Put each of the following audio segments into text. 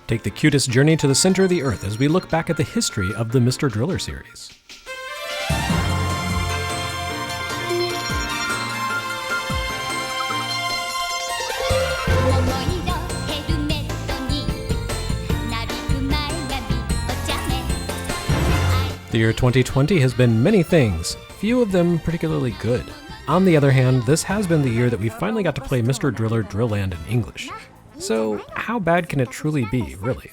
take the cutest journey to the center of the Earth as we look back at the history of the Mr. Driller series. The year 2020 has been many things, few of them particularly good. On the other hand, this has been the year that we finally got to play Mr. Driller DrillLand in English. So how bad can it truly be, really?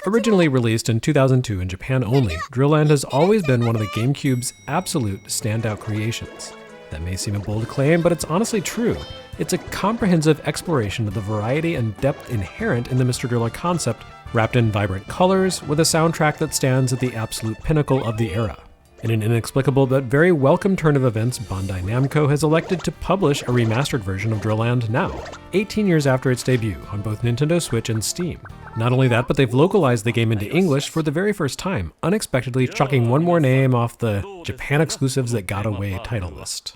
Originally released in 2002 in Japan only, DrillLand has always been one of the GameCube's absolute standout creations. That may seem a bold claim, but it's honestly true. It's a comprehensive exploration of the variety and depth inherent in the Mr. Driller concept, wrapped in vibrant colors, with a soundtrack that stands at the absolute pinnacle of the era. In an inexplicable but very welcome turn of events, Bandai Namco has elected to publish a remastered version of DrillLand now, 18 years after its debut on both Nintendo Switch and Steam. Not only that, but they've localized the game into English for the very first time, unexpectedly chucking one more name off the Japan exclusives that got away title list.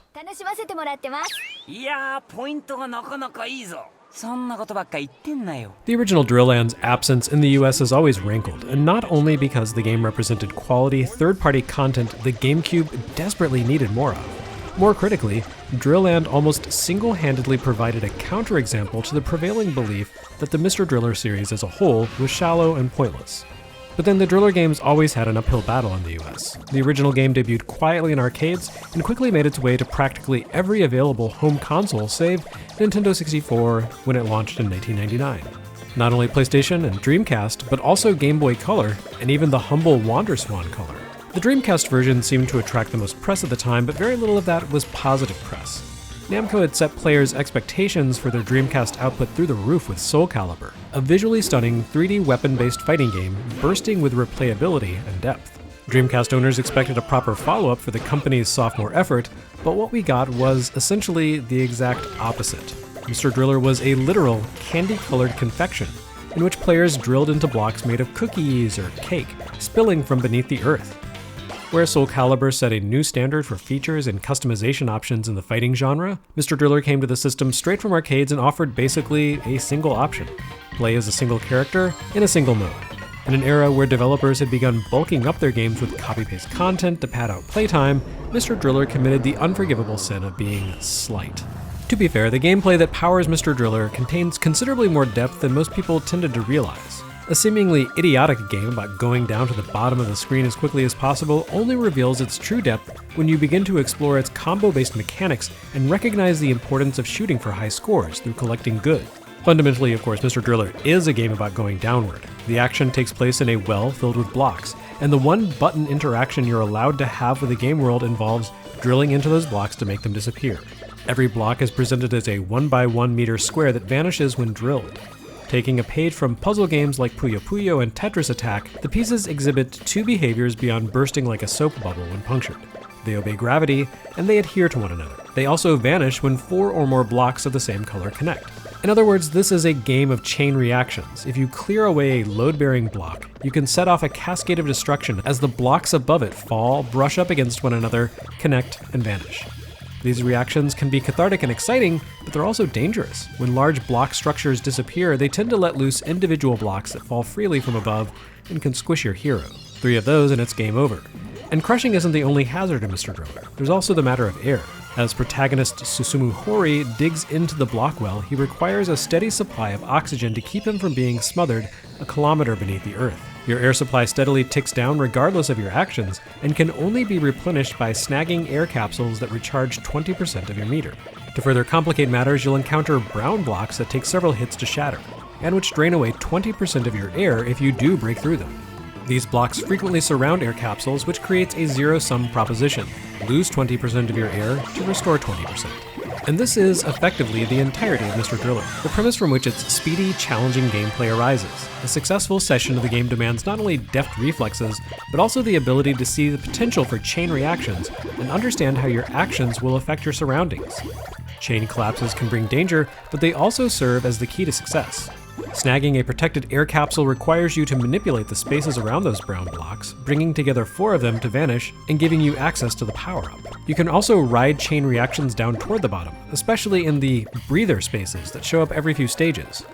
The original DrillLand's absence in the US has always rankled, and not only because the game represented quality, third-party content the GameCube desperately needed more of. More critically, DrillLand almost single-handedly provided a counterexample to the prevailing belief that the Mr. Driller series as a whole was shallow and pointless. But then the Driller games always had an uphill battle in the US. The original game debuted quietly in arcades and quickly made its way to practically every available home console save Nintendo 64 when it launched in 1999. Not only PlayStation and Dreamcast, but also Game Boy Color and even the humble WonderSwan Color. The Dreamcast version seemed to attract the most press at the time, but very little of that was positive press. Namco had set players' expectations for their Dreamcast output through the roof with SOULCALIBUR, a visually stunning 3D weapon-based fighting game bursting with replayability and depth. Dreamcast owners expected a proper follow-up for the company's sophomore effort, but what we got was essentially the exact opposite. Mr. Driller was a literal candy-colored confection, in which players drilled into blocks made of cookies or cake, spilling from beneath the earth. Where SOULCALIBUR set a new standard for features and customization options in the fighting genre, Mr. Driller came to the system straight from arcades and offered basically a single option: play as a single character in a single mode. In an era where developers had begun bulking up their games with copy-paste content to pad out playtime, Mr. Driller committed the unforgivable sin of being slight. To be fair, the gameplay that powers Mr. Driller contains considerably more depth than most people tended to realize. A seemingly idiotic game about going down to the bottom of the screen as quickly as possible only reveals its true depth when you begin to explore its combo-based mechanics and recognize the importance of shooting for high scores through collecting goods. Fundamentally, of course, Mr. Driller is a game about going downward. The action takes place in a well filled with blocks, and the one-button interaction you're allowed to have with the game world involves drilling into those blocks to make them disappear. Every block is presented as a 1x1 meter square that vanishes when drilled. Taking a page from puzzle games like Puyo Puyo and Tetris Attack, the pieces exhibit two behaviors beyond bursting like a soap bubble when punctured. They obey gravity, and they adhere to one another. They also vanish when 4 or more blocks of the same color connect. In other words, this is a game of chain reactions. If you clear away a load-bearing block, you can set off a cascade of destruction as the blocks above it fall, brush up against one another, connect, and vanish. These reactions can be cathartic and exciting, but they're also dangerous. When large block structures disappear, they tend to let loose individual blocks that fall freely from above and can squish your hero. 3 of those and it's game over. And crushing isn't the only hazard in Mr. Driller. There's also the matter of air. As protagonist Susumu Hori digs into the block well, he requires a steady supply of oxygen to keep him from being smothered a kilometer beneath the earth. Your air supply steadily ticks down regardless of your actions, and can only be replenished by snagging air capsules that recharge 20% of your meter. To further complicate matters, you'll encounter brown blocks that take several hits to shatter, and which drain away 20% of your air if you do break through them. These blocks frequently surround air capsules, which creates a zero-sum proposition. Lose 20% of your air to restore 20%. And this is effectively the entirety of Mr. Driller, the premise from which its speedy, challenging gameplay arises. A successful session of the game demands not only deft reflexes, but also the ability to see the potential for chain reactions and understand how your actions will affect your surroundings. Chain collapses can bring danger, but they also serve as the key to success. Snagging a protected air capsule requires you to manipulate the spaces around those brown blocks, bringing together 4 of them to vanish and giving you access to the power-up. You can also ride chain reactions down toward the bottom, especially in the breather spaces that show up every few stages.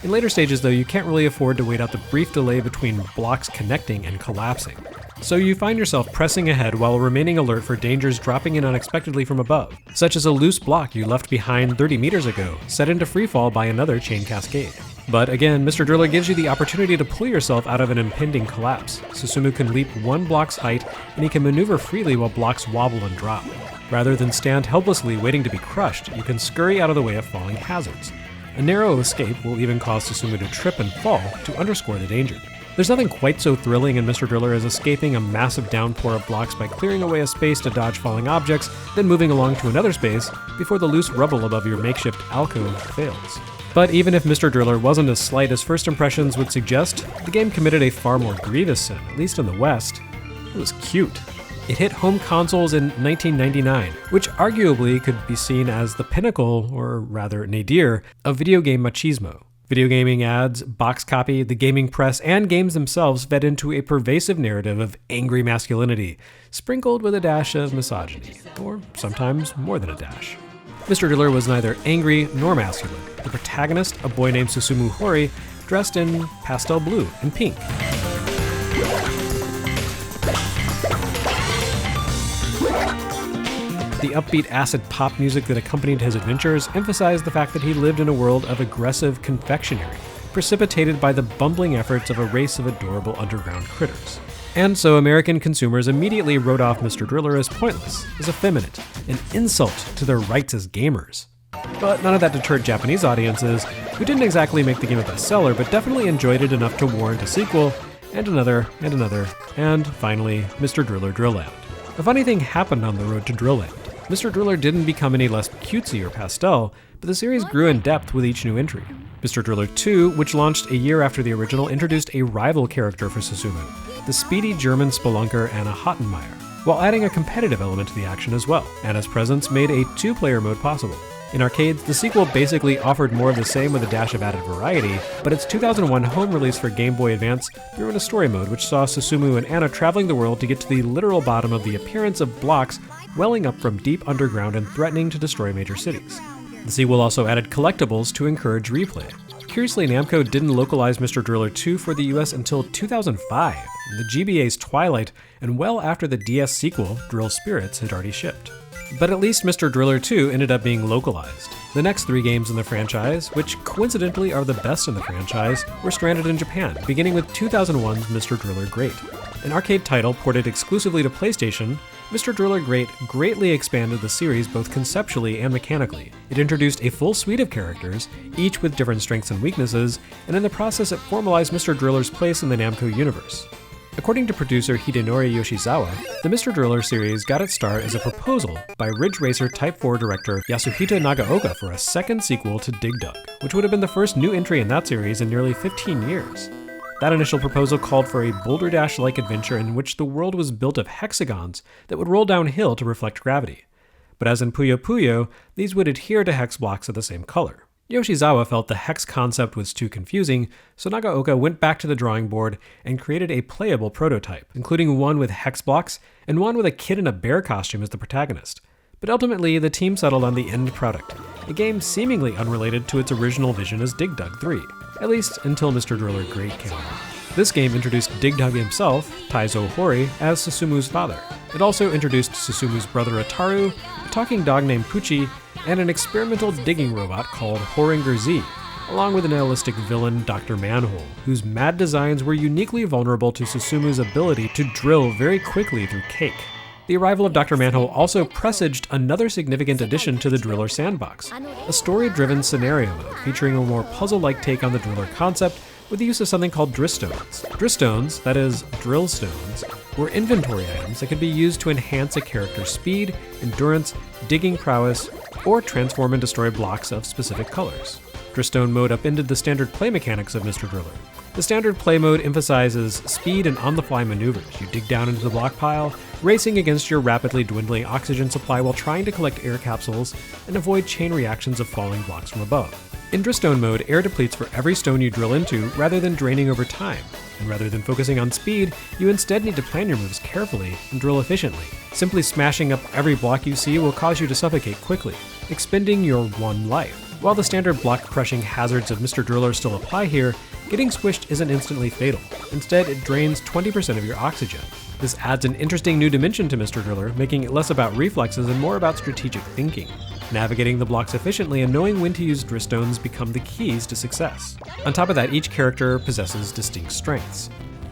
In later stages though, you can't really afford to wait out the brief delay between blocks connecting and collapsing. So you find yourself pressing ahead while remaining alert for dangers dropping in unexpectedly from above, such as a loose block you left behind 30 meters ago, set into freefall by another chain cascade. But again, Mr. Driller gives you the opportunity to pull yourself out of an impending collapse. Susumu can leap one block's height, and he can maneuver freely while blocks wobble and drop. Rather than stand helplessly waiting to be crushed, you can scurry out of the way of falling hazards. A narrow escape will even cause Susumu to trip and fall to underscore the danger. There's nothing quite so thrilling in Mr. Driller as escaping a massive downpour of blocks by clearing away a space to dodge falling objects, then moving along to another space before the loose rubble above your makeshift alcove fails. But even if Mr. Driller wasn't as slight as first impressions would suggest, the game committed a far more grievous sin, at least in the West. It was cute. It hit home consoles in 1999, which arguably could be seen as the pinnacle, or rather nadir, of video game machismo. Video gaming ads, box copy, the gaming press, and games themselves fed into a pervasive narrative of angry masculinity, sprinkled with a dash of misogyny, or sometimes more than a dash. Mr. Driller was neither angry nor masculine. The protagonist, a boy named Susumu Hori, dressed in pastel blue and pink. The upbeat acid pop music that accompanied his adventures emphasized the fact that he lived in a world of aggressive confectionery, precipitated by the bumbling efforts of a race of adorable underground critters. And so American consumers immediately wrote off Mr. Driller as pointless, as effeminate, an insult to their rights as gamers. But none of that deterred Japanese audiences, who didn't exactly make the game a bestseller, but definitely enjoyed it enough to warrant a sequel, and another, and finally, Mr. Driller DrillLand. A funny thing happened on the road to DrillLand. Mr. Driller didn't become any less cutesy or pastel, but the series grew in depth with each new entry. Mr. Driller 2, which launched a year after the original, introduced a rival character for Susumu, the speedy German spelunker Anna Hottenmeier, while adding a competitive element to the action as well. Anna's presence made a two-player mode possible. In arcades, the sequel basically offered more of the same with a dash of added variety, but its 2001 home release for Game Boy Advance threw in a story mode which saw Susumu and Anna traveling the world to get to the literal bottom of the appearance of blocks welling up from deep underground and threatening to destroy major cities. The sequel also added collectibles to encourage replay. Curiously, Namco didn't localize Mr. Driller 2 for the US until 2005, in the GBA's twilight, and well after the DS sequel, Drill Spirits, had already shipped. But at least Mr. Driller 2 ended up being localized. The next 3 games in the franchise, which coincidentally are the best in the franchise, were stranded in Japan, beginning with 2001's Mr. Driller Great. An arcade title ported exclusively to PlayStation, Mr. Driller Great greatly expanded the series both conceptually and mechanically. It introduced a full suite of characters, each with different strengths and weaknesses, and in the process it formalized Mr. Driller's place in the Namco universe. According to producer Hidenori Yoshizawa, the Mr. Driller series got its start as a proposal by Ridge Racer Type 4 director Yasuhito Nagaoka for a second sequel to Dig Dug, which would have been the first new entry in that series in nearly 15 years. That initial proposal called for a Boulder Dash-like adventure in which the world was built of hexagons that would roll downhill to reflect gravity. But as in Puyo Puyo, these would adhere to hex blocks of the same color. Yoshizawa felt the hex concept was too confusing, so Nagaoka went back to the drawing board and created a playable prototype, including one with hex blocks and one with a kid in a bear costume as the protagonist. But ultimately, the team settled on the end product, a game seemingly unrelated to its original vision as Dig Dug 3, at least until Mr. Driller Great came out. This game introduced Dig Dug himself, Taizo Hori, as Susumu's father. It also introduced Susumu's brother Ataru, a talking dog named Pucci, and an experimental digging robot called Horinger Z, along with an nihilistic villain, Dr. Manhole, whose mad designs were uniquely vulnerable to Susumu's ability to drill very quickly through cake. The arrival of Dr. Manhole also presaged another significant addition to the Driller sandbox, a story-driven scenario mode featuring a more puzzle-like take on the Driller concept with the use of something called Dristones. Dristones, that is, drill stones, were inventory items that could be used to enhance a character's speed, endurance, digging prowess, or transform and destroy blocks of specific colors. Dristone mode upended the standard play mechanics of Mr. Driller. The standard play mode emphasizes speed and on-the-fly maneuvers. You dig down into the block pile, racing against your rapidly dwindling oxygen supply while trying to collect air capsules and avoid chain reactions of falling blocks from above. In Dristone mode, air depletes for every stone you drill into rather than draining over time, and rather than focusing on speed, you instead need to plan your moves carefully and drill efficiently. Simply smashing up every block you see will cause you to suffocate quickly, expending your one life. While the standard block-crushing hazards of Mr. Driller still apply here, getting squished isn't instantly fatal. Instead, it drains 20% of your oxygen. This adds an interesting new dimension to Mr. Driller, making it less about reflexes and more about strategic thinking. Navigating the blocks efficiently and knowing when to use Drillstones become the keys to success. On top of that, each character possesses distinct strengths.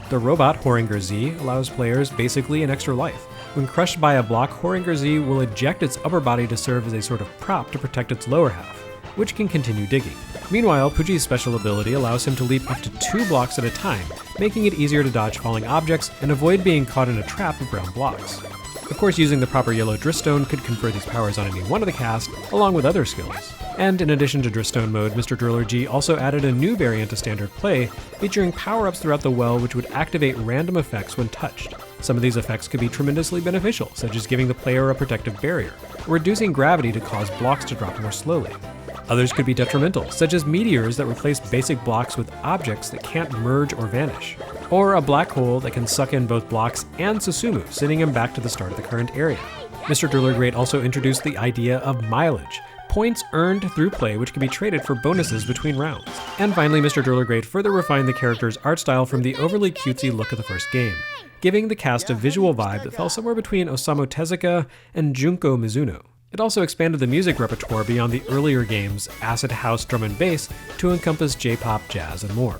The robot Horinger Z allows players basically an extra life. When crushed by a block, Horinger Z will eject its upper body to serve as a sort of prop to protect its lower half, which can continue digging. Meanwhile, Poochie's special ability allows him to leap up to 2 blocks at a time, making it easier to dodge falling objects and avoid being caught in a trap of brown blocks. Of course, using the proper yellow Drillstone could confer these powers on any one of the cast, along with other skills. And in addition to Drillstone mode, Mr. Driller G also added a new variant to standard play, featuring power-ups throughout the well which would activate random effects when touched. Some of these effects could be tremendously beneficial, such as giving the player a protective barrier, or reducing gravity to cause blocks to drop more slowly. Others could be detrimental, such as meteors that replace basic blocks with objects that can't merge or vanish, or a black hole that can suck in both blocks and Susumu, sending him back to the start of the current area. Mr. Driller Great also introduced the idea of mileage, points earned through play which can be traded for bonuses between rounds. And finally, Mr. Driller Great further refined the character's art style from the overly cutesy look of the first game, giving the cast a visual vibe that fell somewhere between Osamu Tezuka and Junko Mizuno. It also expanded the music repertoire beyond the earlier game's acid house drum and bass to encompass J-pop, jazz, and more.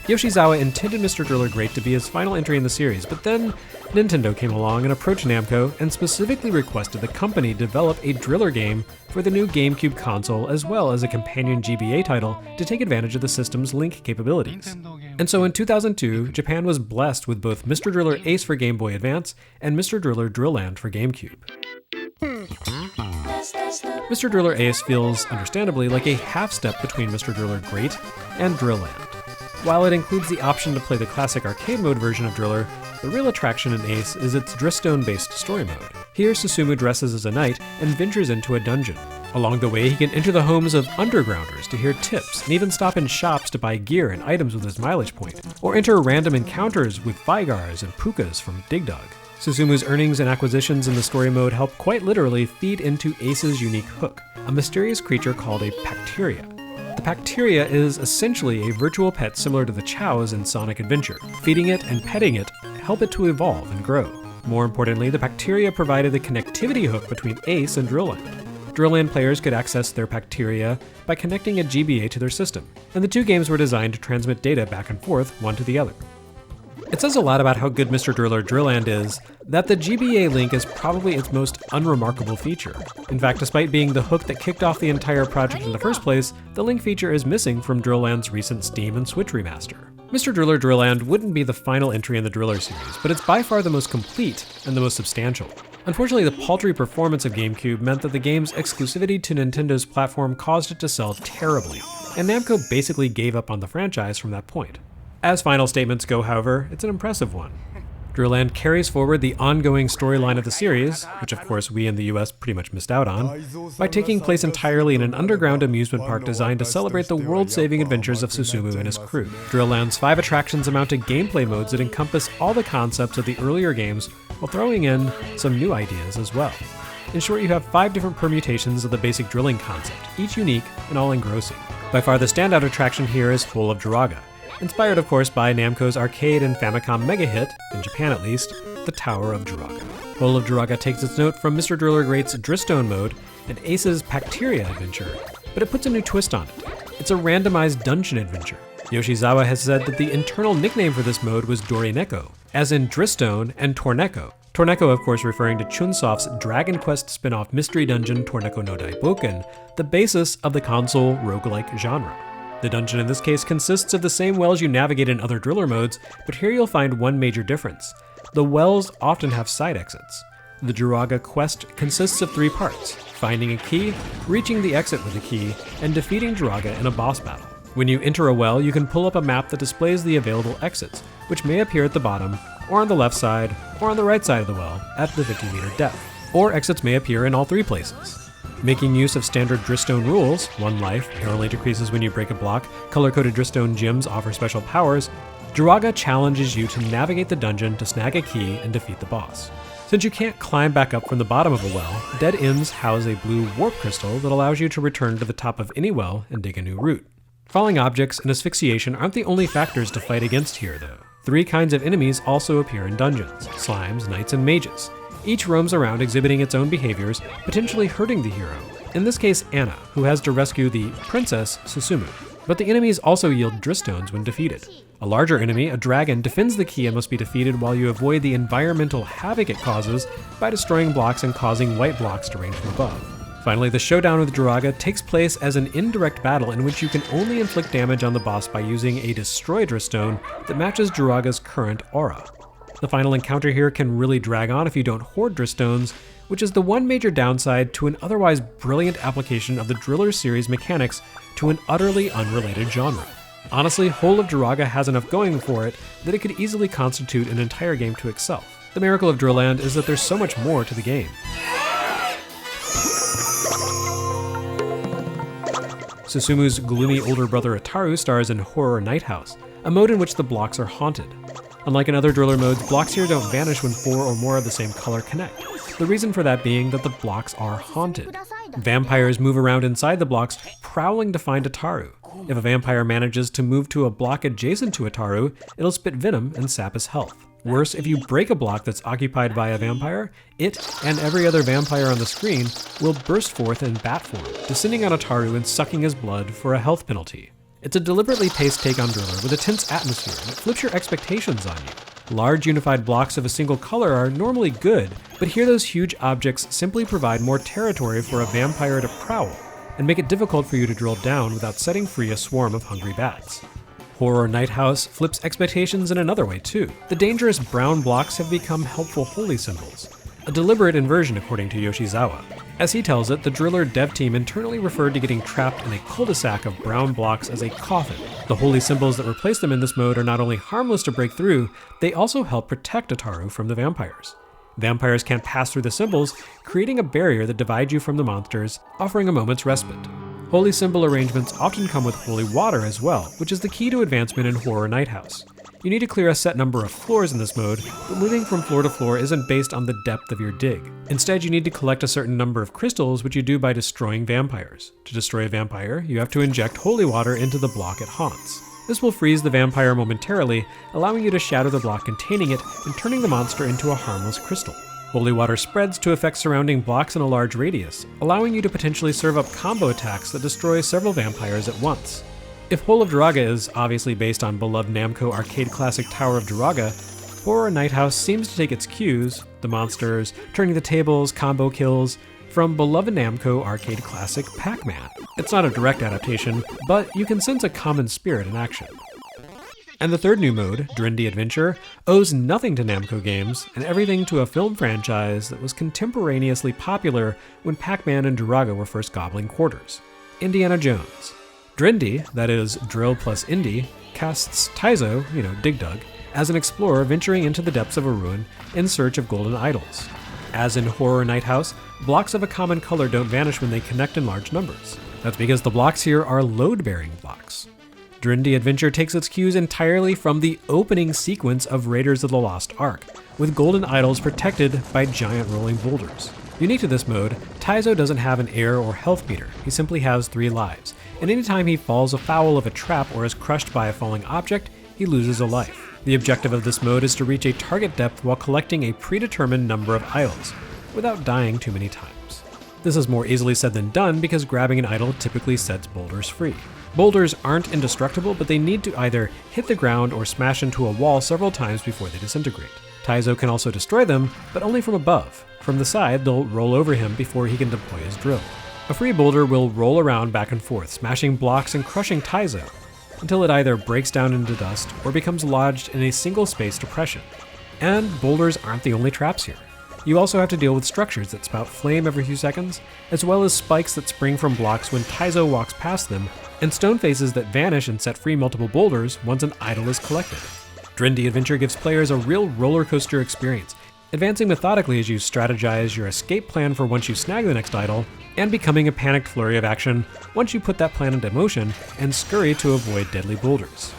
Yoshizawa intended Mr. Driller Great to be his final entry in the series, but then Nintendo came along and approached Namco and specifically requested the company develop a Driller game for the new GameCube console as well as a companion GBA title to take advantage of the system's link capabilities. And so in 2002, Japan was blessed with both Mr. Driller Ace for Game Boy Advance and Mr. Driller DrillLand for GameCube. Mr. Driller Ace feels, understandably, like a half-step between Mr. Driller Great and DrillLand. While it includes the option to play the classic arcade mode version of Driller, the real attraction in Ace is its Drillstone-based story mode. Here, Susumu dresses as a knight and ventures into a dungeon. Along the way, he can enter the homes of undergrounders to hear tips, and even stop in shops to buy gear and items with his mileage point, or enter random encounters with Vigars and Pukas from Dig Dug. Susumu's earnings and acquisitions in the story mode help quite literally feed into Ace's unique hook, a mysterious creature called a Bacteria. The Bacteria is essentially a virtual pet similar to the Chows in Sonic Adventure. Feeding it and petting it help it to evolve and grow. More importantly, the Bacteria provided the connectivity hook between Ace and DrillLand. DrillLand players could access their Bacteria by connecting a GBA to their system, and the two games were designed to transmit data back and forth, one to the other. It says a lot about how good Mr. Driller DrillLand is that the GBA link is probably its most unremarkable feature. In fact, despite being the hook that kicked off the entire project in the first place, the link feature is missing from DrillLand's recent Steam and Switch remaster. Mr. Driller DrillLand wouldn't be the final entry in the Driller series, but it's by far the most complete and the most substantial. Unfortunately, the paltry performance of GameCube meant that the game's exclusivity to Nintendo's platform caused it to sell terribly, and Namco basically gave up on the franchise from that point. As final statements go, however, it's an impressive one. DrillLand carries forward the ongoing storyline of the series, which of course we in the US pretty much missed out on, by taking place entirely in an underground amusement park designed to celebrate the world-saving adventures of Susumu and his crew. DrillLand's 5 attractions amount to gameplay modes that encompass all the concepts of the earlier games while throwing in some new ideas as well. In short, you have 5 different permutations of the basic drilling concept, each unique and all engrossing. By far the standout attraction here is Hole of DRUAGA, inspired of course by Namco's arcade and Famicom mega hit, in Japan at least, the Tower of DRUAGA. Hole of DRUAGA takes its note from Mr. Driller Great's Drillstone mode and Ace's Bacteria adventure, but it puts a new twist on it. It's a randomized dungeon adventure. Yoshizawa has said that the internal nickname for this mode was DRUAGA, as in Drillstone and TORNEKO. TORNEKO, of course, referring to Chunsoft's Dragon Quest spin-off mystery dungeon TORNEKO no DAIBOUKEN, the basis of the console roguelike genre. The dungeon in this case consists of the same wells you navigate in other Driller modes, but here you'll find one major difference. The wells often have side exits. The DRUAGA quest consists of 3 parts: finding a key, reaching the exit with a key, and defeating DRUAGA in a boss battle. When you enter a well, you can pull up a map that displays the available exits, which may appear at the bottom, or on the left side, or on the right side of the well, at the 50-meter depth. Or exits may appear in all 3 places. Making use of standard Drillstone rules, 1 life, air only decreases when you break a block, color-coded Drillstone gems offer special powers, DRUAGA challenges you to navigate the dungeon to snag a key and defeat the boss. Since you can't climb back up from the bottom of a well, dead ends house a blue warp crystal that allows you to return to the top of any well and dig a new route. Falling objects and asphyxiation aren't the only factors to fight against here, though. 3 kinds of enemies also appear in dungeons: slimes, knights, and mages. Each roams around exhibiting its own behaviors, potentially hurting the hero, in this case Anna, who has to rescue the Princess Susumu. But the enemies also yield drillstones when defeated. A larger enemy, a dragon, defends the key and must be defeated while you avoid the environmental havoc it causes by destroying blocks and causing white blocks to rain from above. Finally, the showdown with DRUAGA takes place as an indirect battle in which you can only inflict damage on the boss by using a destroy drillstone that matches DRUAGA's current aura. The final encounter here can really drag on if you don't hoard drillstones, which is the one major downside to an otherwise brilliant application of the Driller series mechanics to an utterly unrelated genre. Honestly, Whole of DRUAGA has enough going for it that it could easily constitute an entire game to itself. The miracle of DrillLand is that there's so much more to the game. Susumu's gloomy older brother Ataru stars in Horror Night House, a mode in which the blocks are haunted. Unlike in other Driller modes, blocks here don't vanish when 4 or more of the same color connect. The reason for that being that the blocks are haunted. Vampires move around inside the blocks, prowling to find Ataru. If a vampire manages to move to a block adjacent to Ataru, it'll spit venom and sap his health. Worse, if you break a block that's occupied by a vampire, it and every other vampire on the screen will burst forth in bat form, descending on Ataru and sucking his blood for a health penalty. It's a deliberately paced take on Driller with a tense atmosphere that flips your expectations on you. Large unified blocks of a single color are normally good, but here those huge objects simply provide more territory for a vampire to prowl, and make it difficult for you to drill down without setting free a swarm of hungry bats. Horror Night House flips expectations in another way too. The dangerous brown blocks have become helpful holy symbols, a deliberate inversion according to Yoshizawa. As he tells it, the Driller dev team internally referred to getting trapped in a cul-de-sac of brown blocks as a coffin. The holy symbols that replace them in this mode are not only harmless to break through, they also help protect Ataru from the vampires. Vampires can't pass through the symbols, creating a barrier that divides you from the monsters, offering a moment's respite. Holy symbol arrangements often come with holy water as well, which is the key to advancement in Horror Night House. You need to clear a set number of floors in this mode, but moving from floor to floor isn't based on the depth of your dig. Instead, you need to collect a certain number of crystals, which you do by destroying vampires. To destroy a vampire, you have to inject holy water into the block it haunts. This will freeze the vampire momentarily, allowing you to shatter the block containing it and turning the monster into a harmless crystal. Holy water spreads to affect surrounding blocks in a large radius, allowing you to potentially serve up combo attacks that destroy several vampires at once. If Whole of DRUAGA is obviously based on beloved Namco arcade classic Tower of DRUAGA, Horror Night House seems to take its cues, the monsters, turning the tables, combo kills, from beloved Namco arcade classic PAC-MAN. It's not a direct adaptation, but you can sense a common spirit in action. And the third new mode, Drindy Adventure, owes nothing to Namco games and everything to a film franchise that was contemporaneously popular when Pac-Man and DRUAGA were first gobbling quarters: Indiana Jones. Drindy, that is Drill plus Indy, casts Taizo, Dig Dug, as an explorer venturing into the depths of a ruin in search of golden idols. As in Horror Night House, blocks of a common color don't vanish when they connect in large numbers. That's because the blocks here are load-bearing blocks. Drindy Adventure takes its cues entirely from the opening sequence of Raiders of the Lost Ark, with golden idols protected by giant rolling boulders. Unique to this mode, Taizo doesn't have an air or health meter, he simply has 3 lives, and anytime he falls afoul of a trap or is crushed by a falling object, he loses a life. The objective of this mode is to reach a target depth while collecting a predetermined number of idols, without dying too many times. This is more easily said than done because grabbing an idol typically sets boulders free. Boulders aren't indestructible, but they need to either hit the ground or smash into a wall several times before they disintegrate. Taizo can also destroy them, but only from above. From the side, they'll roll over him before he can deploy his drill. A free boulder will roll around back and forth, smashing blocks and crushing Taizo, until it either breaks down into dust or becomes lodged in a single-space depression. And boulders aren't the only traps here. You also have to deal with structures that spout flame every few seconds, as well as spikes that spring from blocks when Taizo walks past them, and stone faces that vanish and set free multiple boulders once an idol is collected. Drindy Adventure gives players a real roller coaster experience, advancing methodically as you strategize your escape plan for once you snag the next idol, and becoming a panicked flurry of action once you put that plan into motion and scurry to avoid deadly boulders.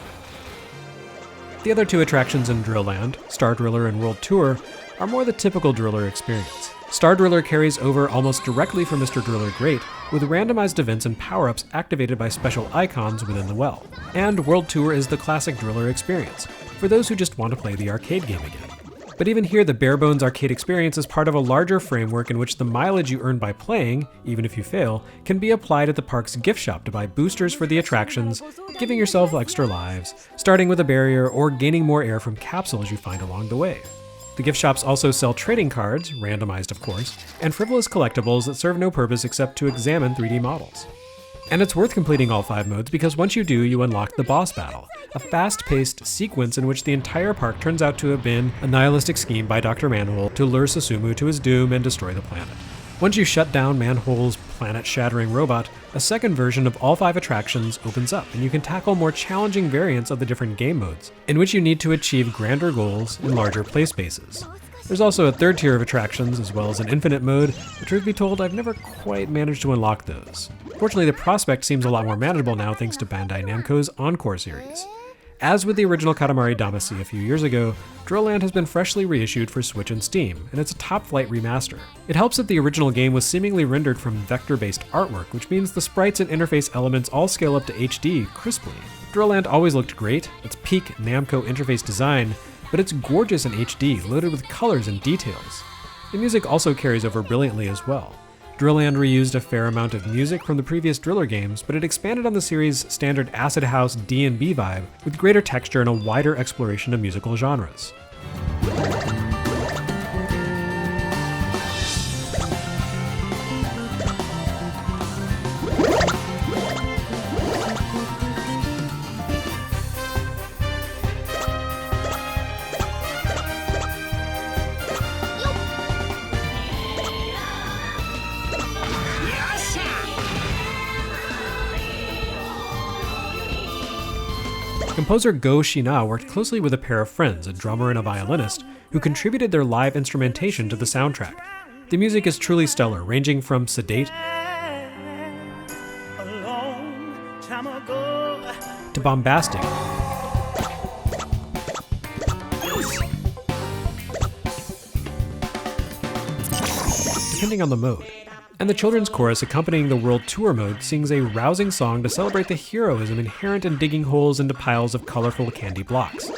The other 2 attractions in DrillLand, Star Driller and World Tour, are more the typical Driller experience. Star Driller carries over almost directly from Mr. Driller Great, with randomized events and power-ups activated by special icons within the well. And World Tour is the classic Driller experience, for those who just want to play the arcade game again. But even here, the bare-bones arcade experience is part of a larger framework in which the mileage you earn by playing, even if you fail, can be applied at the park's gift shop to buy boosters for the attractions, giving yourself extra lives, starting with a barrier, or gaining more air from capsules you find along the way. The gift shops also sell trading cards, randomized of course, and frivolous collectibles that serve no purpose except to examine 3D models. And it's worth completing all 5 modes because once you do, you unlock the boss battle, a fast-paced sequence in which the entire park turns out to have been a nihilistic scheme by Dr. Manhole to lure Susumu to his doom and destroy the planet. Once you shut down Manhole's planet-shattering robot, a second version of all 5 attractions opens up, and you can tackle more challenging variants of the different game modes, in which you need to achieve grander goals in larger play spaces. There's also a third tier of attractions, as well as an infinite mode, but truth be told, I've never quite managed to unlock those. Fortunately, the prospect seems a lot more manageable now thanks to Bandai Namco's Encore series. As with the original Katamari Damacy a few years ago, DrillLand has been freshly reissued for Switch and Steam, and it's a top-flight remaster. It helps that the original game was seemingly rendered from vector-based artwork, which means the sprites and interface elements all scale up to HD crisply. DrillLand always looked great, it's peak Namco interface design, but it's gorgeous in HD, loaded with colors and details. The music also carries over brilliantly as well. DrillLand reused a fair amount of music from the previous Driller games, but it expanded on the series' standard acid house D&B vibe with greater texture and a wider exploration of musical genres. Composer Go Shina worked closely with a pair of friends, a drummer and a violinist, who contributed their live instrumentation to the soundtrack. The music is truly stellar, ranging from sedate to bombastic, depending on the mode. And the children's chorus accompanying the World Tour mode sings a rousing song to celebrate the heroism inherent in digging holes into piles of colorful candy blocks.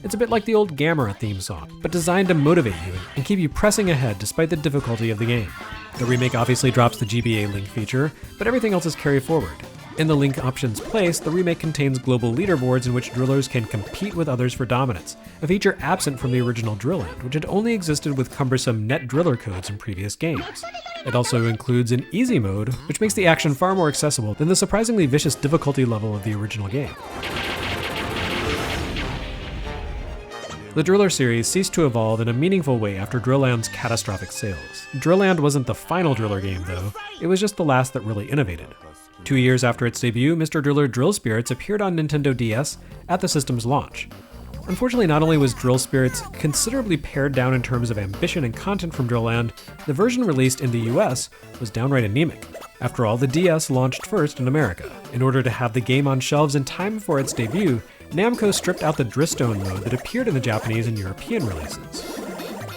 It's a bit like the old Gamera theme song, but designed to motivate you and keep you pressing ahead despite the difficulty of the game. The remake obviously drops the GBA link feature, but everything else is carried forward. In the link options place, the remake contains global leaderboards in which drillers can compete with others for dominance, a feature absent from the original DrillLand, which had only existed with cumbersome net driller codes in previous games. It also includes an easy mode, which makes the action far more accessible than the surprisingly vicious difficulty level of the original game. The Driller series ceased to evolve in a meaningful way after DrillLand's catastrophic sales. DrillLand wasn't the final Driller game though, it was just the last that really innovated. 2 years after its debut, Mr. Driller Drill Spirits appeared on Nintendo DS at the system's launch. Unfortunately, not only was Drill Spirits considerably pared down in terms of ambition and content from DrillLand, the version released in the US was downright anemic. After all, the DS launched first in America. In order to have the game on shelves in time for its debut, Namco stripped out the Dristone mode that appeared in the Japanese and European releases.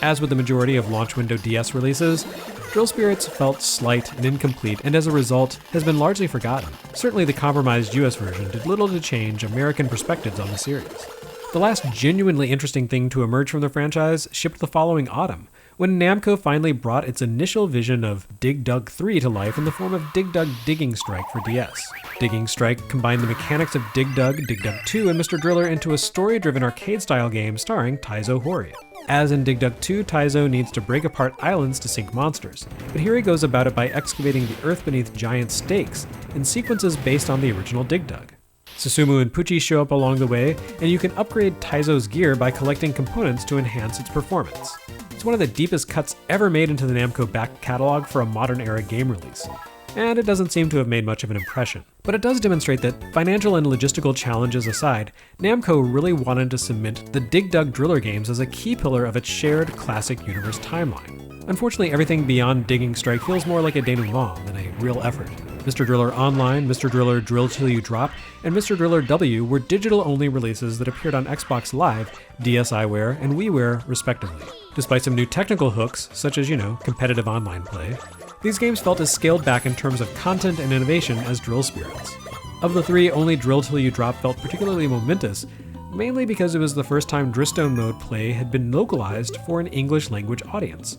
As with the majority of launch window DS releases, Drill Spirits felt slight and incomplete, and as a result, has been largely forgotten. Certainly the compromised US version did little to change American perspectives on the series. The last genuinely interesting thing to emerge from the franchise shipped the following autumn, when Namco finally brought its initial vision of Dig Dug 3 to life in the form of Dig Dug Digging Strike for DS. Digging Strike combined the mechanics of Dig Dug 2, and Mr. Driller into a story-driven arcade-style game starring Taizo Hori. As in Dig Dug 2, Taizo needs to break apart islands to sink monsters, but here he goes about it by excavating the earth beneath giant stakes in sequences based on the original Dig Dug. Susumu and Pucci show up along the way, and you can upgrade Taizo's gear by collecting components to enhance its performance. It's one of the deepest cuts ever made into the Namco back catalog for a modern-era game release, and it doesn't seem to have made much of an impression. But it does demonstrate that, financial and logistical challenges aside, Namco really wanted to cement the Dig Dug Driller games as a key pillar of its shared classic universe timeline. Unfortunately, everything beyond Digging Strike feels more like a denouement than a real effort. Mr. Driller Online, Mr. Driller Drill Till You Drop, and Mr. Driller W were digital-only releases that appeared on Xbox Live, DSiWare, and WiiWare, respectively. Despite some new technical hooks, such as, competitive online play, these games felt as scaled back in terms of content and innovation as Drill Spirits. Of the three, only Drill Till You Drop felt particularly momentous, mainly because it was the first time Dristone mode play had been localized for an English-language audience.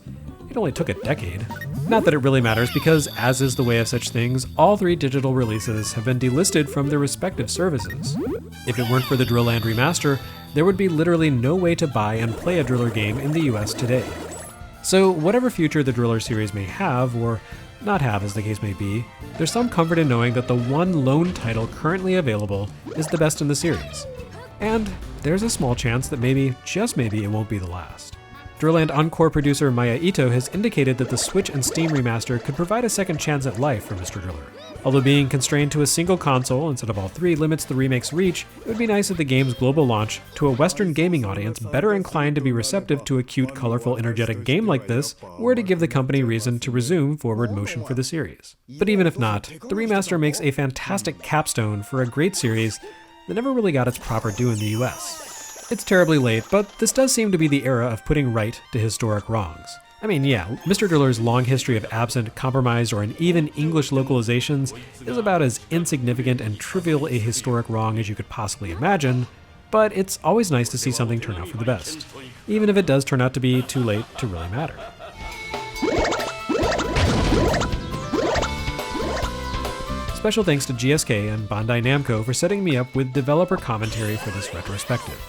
It only took a decade. Not that it really matters, because, as is the way of such things, all three digital releases have been delisted from their respective services. If it weren't for the DrillLand remaster, there would be literally no way to buy and play a Driller game in the US today. So whatever future the Driller series may have, or not have as the case may be, there's some comfort in knowing that the one lone title currently available is the best in the series. And there's a small chance that maybe, just maybe, it won't be the last. DrillLand Encore producer Maya Ito has indicated that the Switch and Steam remaster could provide a second chance at life for Mr. Driller. Although being constrained to a single console instead of all three limits the remake's reach, it would be nice if the game's global launch to a Western gaming audience better inclined to be receptive to a cute, colorful, energetic game like this were to give the company reason to resume forward motion for the series. But even if not, the remaster makes a fantastic capstone for a great series that never really got its proper due in the US. It's terribly late, but this does seem to be the era of putting right to historic wrongs. I mean, yeah, Mr. Driller's long history of absent, compromised, or uneven English localizations is about as insignificant and trivial a historic wrong as you could possibly imagine, but it's always nice to see something turn out for the best, even if it does turn out to be too late to really matter. Special thanks to GSK and Bandai Namco for setting me up with developer commentary for this retrospective.